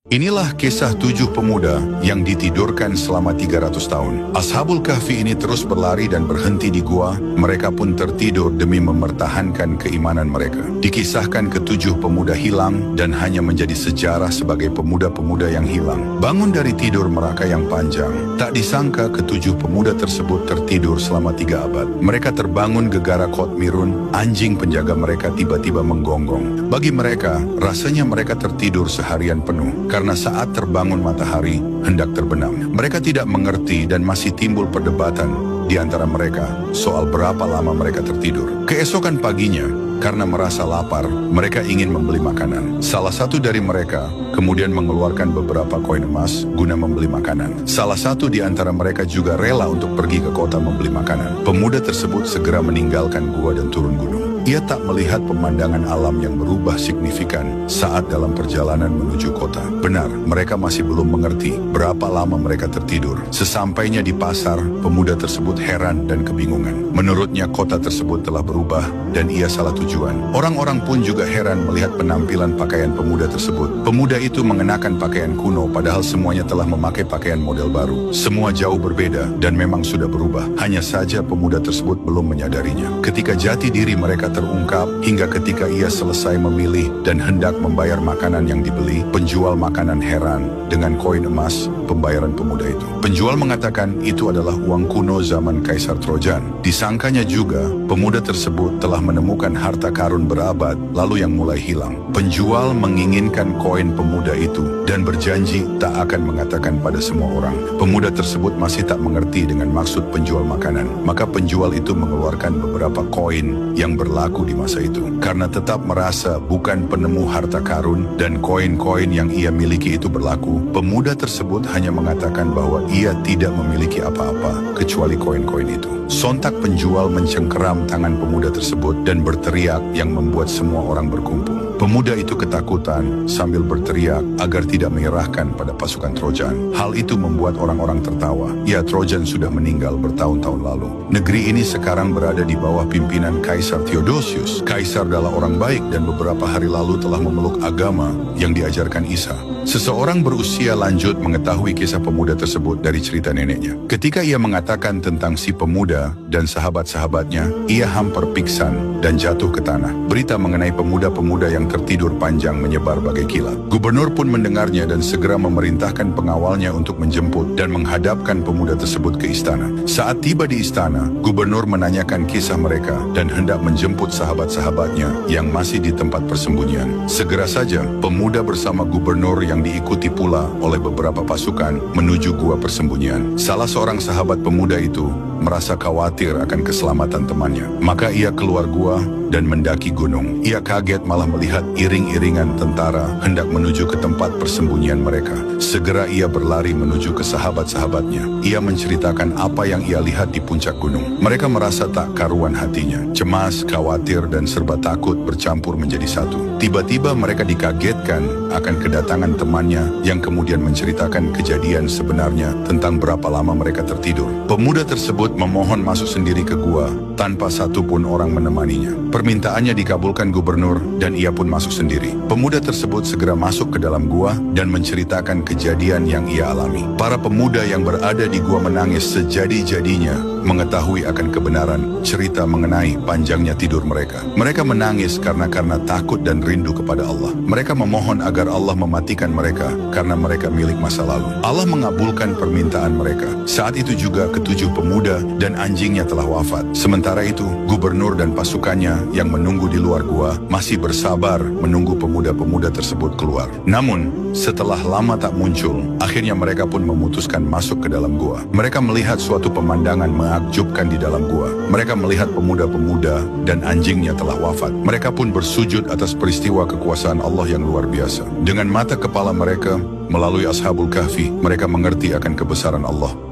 Inilah kisah 7 pemuda yang ditidurkan selama 300 tahun. Ashabul Kahfi ini terus berlari dan berhenti di gua. Mereka pun tertidur demi mempertahankan keimanan mereka. Dikisahkan ke-7 pemuda hilang dan hanya menjadi sejarah sebagai pemuda-pemuda yang hilang. Bangun dari tidur mereka yang panjang. Tak disangka ke-7 pemuda tersebut tertidur selama 3 abad. Mereka terbangun gegara Qotmirun. Anjing penjaga mereka tiba-tiba menggonggong. Bagi mereka, rasanya mereka tertidur seharian penuh. Karena saat terbangun matahari, hendak terbenam. Mereka tidak mengerti dan masih timbul perdebatan di antara mereka soal berapa lama mereka tertidur. Keesokan paginya, karena merasa lapar, mereka ingin membeli makanan. Salah satu dari mereka kemudian mengeluarkan beberapa koin emas guna membeli makanan. Salah satu di antara mereka juga rela untuk pergi ke kota membeli makanan. Pemuda tersebut segera meninggalkan gua dan turun gunung. Ia tak melihat pemandangan alam yang berubah signifikan saat dalam perjalanan menuju kota. Benar, mereka masih belum mengerti berapa lama mereka tertidur. Sesampainya di pasar, pemuda tersebut heran dan kebingungan. Menurutnya kota tersebut telah berubah dan ia salah tujuan. Orang-orang pun juga heran melihat penampilan pakaian pemuda tersebut. Pemuda itu mengenakan pakaian kuno padahal semuanya telah memakai pakaian model baru. Semua jauh berbeda dan memang sudah berubah. Hanya saja pemuda tersebut belum menyadarinya. Ketika jati diri mereka terungkap hingga ketika ia selesai memilih dan hendak membayar makanan yang dibeli, penjual makanan heran dengan koin emas pembayaran pemuda itu. Penjual mengatakan itu adalah uang kuno zaman Kaisar Trojan. Disangkanya juga pemuda tersebut telah menemukan harta karun berabad lalu yang mulai hilang. Penjual menginginkan koin pemuda itu dan berjanji tak akan mengatakan pada semua orang. Pemuda tersebut masih tak mengerti dengan maksud penjual makanan. Maka penjual itu mengeluarkan beberapa koin yang berlaku di masa itu. Karena tetap merasa bukan penemu harta karun dan koin-koin yang ia miliki itu berlaku, pemuda tersebut hanya mengatakan bahwa ia tidak memiliki apa-apa kecuali koin-koin itu. Sontak penjual mencengkeram tangan pemuda tersebut dan berteriak yang membuat semua orang berkumpul. Pemuda itu ketakutan sambil berteriak agar tidak menyerahkan pada pasukan Trojan. Hal itu membuat orang-orang tertawa. Ya, Trojan sudah meninggal bertahun-tahun lalu. Negeri ini sekarang berada di bawah pimpinan Kaisar Theodosius. Kaisar adalah orang baik dan beberapa hari lalu telah memeluk agama yang diajarkan Isa. Seseorang berusia lanjut mengetahui kisah pemuda tersebut dari cerita neneknya. Ketika ia mengatakan tentang si pemuda dan sahabat-sahabatnya, ia hampir pingsan dan jatuh ke tanah. Berita mengenai pemuda-pemuda yang tertidur panjang menyebar bagai kilat. Gubernur pun mendengarnya dan segera memerintahkan pengawalnya untuk menjemput dan menghadapkan pemuda tersebut ke istana. Saat tiba di istana, gubernur menanyakan kisah mereka dan hendak menjemput sahabat-sahabatnya yang masih di tempat persembunyian. Segera saja, pemuda bersama gubernur yang diikuti pula oleh beberapa pasukan menuju gua persembunyian. Salah seorang sahabat pemuda itu merasa khawatir akan keselamatan temannya. Maka ia keluar gua dan mendaki gunung. Ia kaget malah melihat iring-iringan tentara hendak menuju ke tempat persembunyian mereka. Segera ia berlari menuju ke sahabat-sahabatnya. Ia menceritakan apa yang ia lihat di puncak gunung. Mereka merasa tak karuan hatinya. Cemas, khawatir, dan serba takut bercampur menjadi satu. Tiba-tiba mereka dikagetkan akan kedatangan temannya yang kemudian menceritakan kejadian sebenarnya tentang berapa lama mereka tertidur. Pemuda tersebut memohon masuk sendiri ke gua tanpa satupun orang menemaninya. Permintaannya dikabulkan gubernur dan ia pun masuk sendiri. Pemuda tersebut segera masuk ke dalam gua dan menceritakan kejadian yang ia alami. Para pemuda yang berada di gua menangis sejadi-jadinya mengetahui akan kebenaran cerita mengenai panjangnya tidur mereka. Mereka menangis karena takut dan rindu kepada Allah. Mereka memohon agar Allah mematikan mereka karena mereka milik masa lalu. Allah mengabulkan permintaan mereka. Saat itu juga ke-7 pemuda dan anjingnya telah wafat. Sementara itu, gubernur dan pasukannya yang menunggu di luar gua masih bersabar menunggu pemuda-pemuda tersebut keluar. Namun, setelah lama tak muncul, akhirnya mereka pun memutuskan masuk ke dalam gua. Mereka melihat suatu pemandangan menakjubkan di dalam gua. Mereka melihat pemuda-pemuda dan anjingnya telah wafat. Mereka pun bersujud atas peristiwa kekuasaan Allah yang luar biasa. Dengan mata kepala mereka, melalui Ashabul Kahfi, mereka mengerti akan kebesaran Allah.